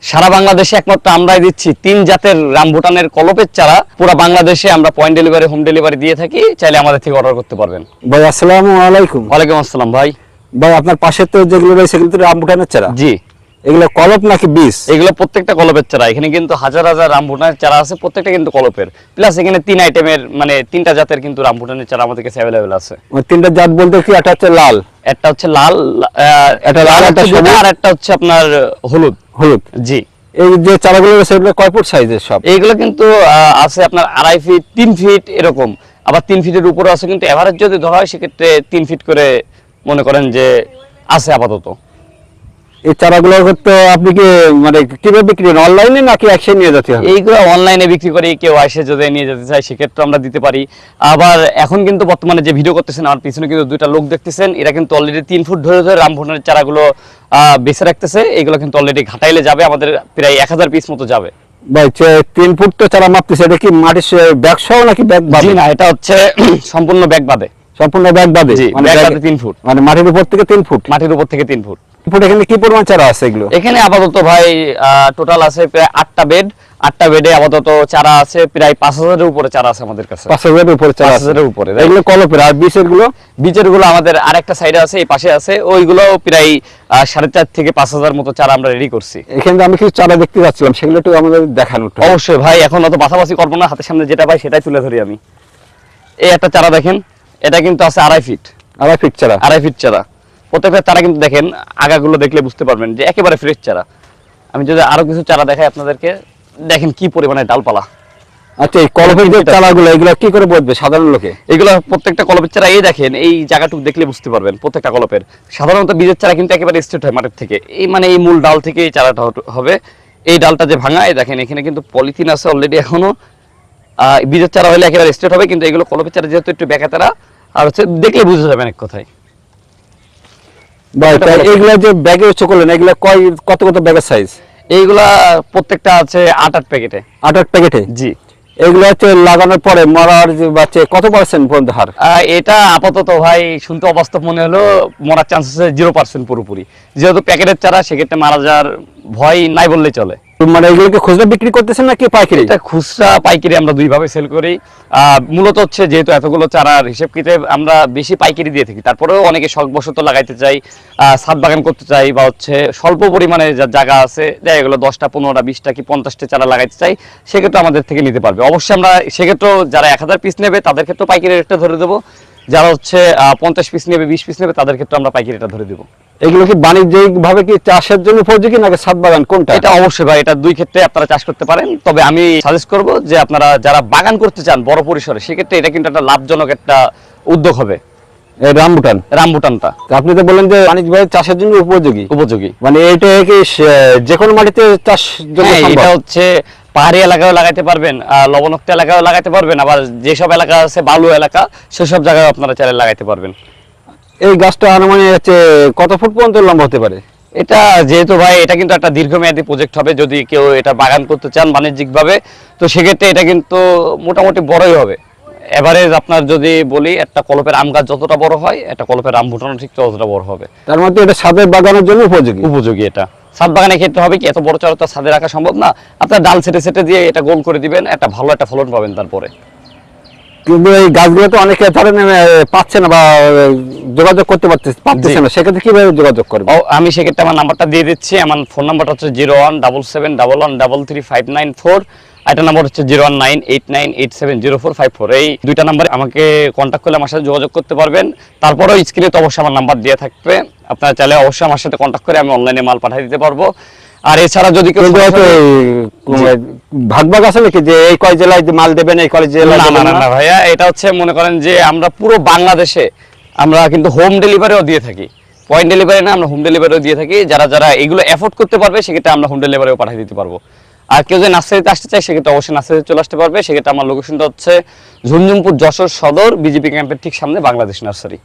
সারা বাংলাদেশে একমাত্র আমরাই দিচ্ছি 3 জাতের রামভুটানের কলপের চারা। পুরো বাংলাদেশে আমরা পয়েন্ট ডেলিভারি, হোম ডেলিভারি দিয়ে থাকি। চাইলে আমাদের থেকে অর্ডার করতে পারবেন। ভাই আসসালামু আলাইকুম। ওয়ালাইকুম আসসালাম ভাই। ভাই আপনার পাশে তো যেগুলো রয়েছে সেগুলো তো রামভুটানের চারা? জি, এগুলো কলপ নাকি বীজ? এগুলো প্রত্যেকটা কলপের চারা। এখানে কিন্তু হাজার হাজার রামভুটানের চারা আছে, প্রত্যেকটা কিন্তু কলপের। প্লাস এখানে 3 আইটেমের মানে 3টা জাতের কিন্তু রামভুটানের চারা আমাদের কাছে অ্যাভেলেবেল আছে। ওই তিনটা জাত বলতে কি, একটা হচ্ছে লাল, একটা হচ্ছে লাল, একটা লাল, একটা সবুজ, আর একটা হচ্ছে আপনার হলুদ। হলুদ। জি, এই যে চারাগুলো রয়েছে এগুলো কয় ফুট সাইজের সব? এইগুলো কিন্তু আছে আপনার 2.5 ফিট, 3 ফিট এরকম, আবার 3 ফিটের উপরে আছে। কিন্তু এভারেজ যদি ধরা হয় সেক্ষেত্রে 3 ফিট করে মনে করেন যে আছে আপাতত। এই চারাগুলো তো আপনি কি মানে কিভাবে বিক্রি করেন, অনলাইনে নাকি একসাথে নিয়ে যেতে হবে? এইগুলো অনলাইনে বিক্রি করি, কেউ এসে যদি নিয়ে যেতে চায় সেক্ষেত্রে আমরা দিতে পারি। আবার এখন কিন্তু বর্তমানে যে ভিডিও করতেছেন আমার পিছনে কিন্তু 2টা লোক দেখতেছেন, এরা কিন্তু অলরেডি 3 ফুট ধরে ধরে রামভুটানের চারাগুলো বেছে রাখতেছে। এইগুলো কিন্তু অলরেডি ঘাটাইলে যাবে, আমাদের প্রায় 1000 পিস মতো যাবে। ভাই 3 ফুট তো চারা মাপতেছে, এটা কি মাটির ব্যাগ সহ নাকি ব্যাগ জি বাদে? না, এটা হচ্ছে সম্পূর্ণ ব্যাগ বাদে। সম্পূর্ণ ব্যাগ বাদে? জি, মানে ব্যাগ বাদে 3 ফুট, মানে মাটির উপর থেকে 3 ফুট? মাটির উপর থেকে 3 ফুট। এখানে কি পরিমাণ চারা আছে এগুলো? এখানে আপাতত ভাই টোটাল আছে প্রায় 8টা বেড। 8টা বেডে আপাতত চারা আছে প্রায় 5000 এর উপরে চারা আছে আমাদের কাছে। 5000 এর উপরে চারা আছে? 5000 এর উপরে। এগুলো কলপের। আর বীজের গুলো? বীজের গুলো আমাদের আরেকটা সাইডে আছে, এই পাশে আছে। ওইগুলো প্রায় 4.5 থেকে 5000 মতো চারা আমরা রেডি করছি। এখানে আমি কিছু চারা দেখতে যাচ্ছিলাম, সেগুলো একটু আমাদের দেখানো। অবশ্যই ভাই, এখন অত বাছাবাছি করবো না, হাতের সামনে যেটা পাই সেটাই তুলে ধরি আমি। এই একটা চারা দেখেন, এটা কিন্তু আছে 2.5 ফিট। 2.5 ফিট চারা? 2.5 ফিট চারা। প্রত্যেকটা চারা কিন্তু দেখেন আগাগুলো দেখলে বুঝতে পারবেন যে একেবারে ফ্রেশ চারা। আমি যদি আরো কিছু চারা দেখাই আপনাদেরকে, দেখেন কি পরিমাণে ডালপালা। আচ্ছা, এই কলপের যে চারাগুলো এগুলো কি করে বলবে সাধারণ লোকে? এগুলো প্রত্যেকটা কলপের চারা, এই দেখেন এই জায়গাটুকু দেখলে বুঝতে পারবেন প্রত্যেকটা কলপের। সাধারণত বীজের চারা কিন্তু একেবারে স্ট্রেট হয় মাটির থেকে, এই মানে এই মূল ডাল থেকে এই চারাটা হবে। এই ডালটা যে ভাঙা, এই দেখেন এখানে কিন্তু পলিথিন আছে অলরেডি এখনো। বীজের চারা হলে একেবারে স্ট্রেট হবে, কিন্তু এগুলো কলপের চারা যেহেতু একটু বেঁকা চারা, আর হচ্ছে দেখলে বুঝে যাবেন এক কথায়। এগুলো যে ব্যাগে উচ্চ করলেন, এগুলো কত কত ব্যাগের সাইজ? এইগুলা প্রত্যেকটা আছে 8 প্যাকেটে। 8 প্যাকেটে? জি। এগুলো হচ্ছে লাগানোর পরে মরার যে বাচ্চা কত পার্সেন্ট পর্যন্ত হার? এটা আপাতত ভাই শুনতে অবাস্তব মনে হলো, মরার চান্স আছে 0% পুরোপুরি। যেহেতু প্যাকেটের চারা, সেক্ষেত্রে মারা যাওয়ার ভয় নাই বললেই চলে। মানে এগুলোকে খুচরা বিক্রি করতেছেন নাকি পাইকারি? এটা খুচরা পাইকারি আমরা দুইভাবে সেল করি। মূলত হচ্ছে যেহেতু এতগুলো চারার হিসেব কিতাব আমরা বেশি পাইকারি দিয়ে থাকি, তারপরেও অনেকে শখবশত লাগাইতে চাই, ছাদ বাগান করতে চাই, বা হচ্ছে স্বল্প পরিমাণে যা জায়গা আছে, দেখা গেলো 10টা 15টা 20টা কি 50টা চারা লাগাইতে চাই, সেক্ষেত্রে আমাদের থেকে নিতে পারবে। অবশ্যই আমরা সেক্ষেত্রে যারা 1000 পিস নেবে তাদের ক্ষেত্রে পাইকারি রেটটা ধরে দেবো, যারা হচ্ছে 50 পিস নেবে 20 পিস নেবে তাদের ক্ষেত্রে আমরা পাইকারি রেটটা ধরে দেবো। এগুলো কি বাণিজ্যিক ভাবে কি চাষের জন্য উপযোগী নাকি ছাদ বাগান, কোনটা? এটা অবশ্যই ভাই, এটা দুই ক্ষেত্রে আপনারা চাষ করতে পারেন। তবে আমি সাজেস্ট করব যে আপনারা যারা বাগান করতে চান বড় পরিসরে, সেক্ষেত্রে এটা কিন্তু একটা লাভজনক একটা উদ্যোগ হবে রামভুটান। রামভুটানটা আপনি তো বলেন যে বাণিজ্যিকভাবে চাষের জন্য উপযোগী, মানে এটা কি যে কোনো মাটিতে চাষ জন্য সম্ভব? এটা হচ্ছে পাহাড়ি এলাকায় লাগাইতে পারবেন, লবণাক্ত এলাকায় লাগাইতে পারবেন, আবার যেসব এলাকা আছে বালু এলাকা সেসব জায়গায় আপনারা চাইলে লাগাইতে পারবেন। এই গাছটা আনুমানিক হচ্ছে কত ফুট পর্যন্ত লম্বা হতে পারে? এটা যেহেতু ভাই এটা কিন্তু একটা দীর্ঘমেয়াদী প্রজেক্ট হবে, যদি কেউ এটা বাগান করতে চান বাণিজ্যিকভাবে, তো সেক্ষেত্রে এটা কিন্তু মোটামুটি বড়ই হবে। এভারেজ আপনার যদি বলি, একটা কলপের আম গাছ যতটা বড় হয়, একটা কলপের রামভুটানও ঠিক ততটা বড় হবে। তার মধ্যে এটা ছাদের বাগানের জন্য উপযোগী। এটা ছাদ বাগানের ক্ষেত্রে হবে কি, এত বড় চারা তো ছাদে রাখা সম্ভব না, আপনার ডাল ছেটে দিয়ে এটা গোল করে দিবেন, একটা ভালো একটা ফলন পাবেন তারপরে। কিন্তু এই গাছগুলো তো অনেকে ধরেন পাচ্ছে না বা যোগাযোগ করতে পারতেছে না, সেক্ষেত্রে কিভাবে যোগাযোগ করবে? আমি সেক্ষেত্রে আমার নাম্বারটা দিয়ে দিচ্ছি। আমার ফোন নাম্বারটা হচ্ছে 01771133934। এটা নাম্বার হচ্ছে 01989870454। এই 2টা নাম্বারে আমাকে কন্ট্যাক্ট করলে আমার সাথে যোগাযোগ করতে পারবেন। তারপরেও স্ক্রিনে তো অবশ্যই আমার নাম্বার দেওয়া থাকবে, আপনারা চাইলে অবশ্যই আমার সাথে কন্ট্যাক্ট করে আমি অনলাইনে মাল পাঠিয়ে দিতে পারবো। আর এছাড়া যদি কেউ ভাগ আছে নাকি যে এই কয় জেলায় মাল দেবেন, এই কয় জেলায়? না ভাইয়া, এটা হচ্ছে মনে করেন যে আমরা পুরো বাংলাদেশে আমরা কিন্তু হোম ডেলিভারিও দিয়ে থাকি। পয়েন্ট ডেলিভারি না, আমরা হোম ডেলিভারিও দিয়ে থাকি। যারা এগুলো এফোর্ড করতে পারবে সেক্ষেত্রে আমরা হোম ডেলিভারিও পাঠিয়ে দিতে পারবো। আর কেউ যদি নার্সারিতে আসতে চায় সেক্ষেত্রে অবশ্যই নার্সারিতে চলে আসতে পারবে। সেক্ষেত্রে আমার লোকেশনটা হচ্ছে ঝুনঝুনপুর যশোর সদর বিজেপি ক্যাম্পের ঠিক সামনে বাংলাদেশ নার্সারি।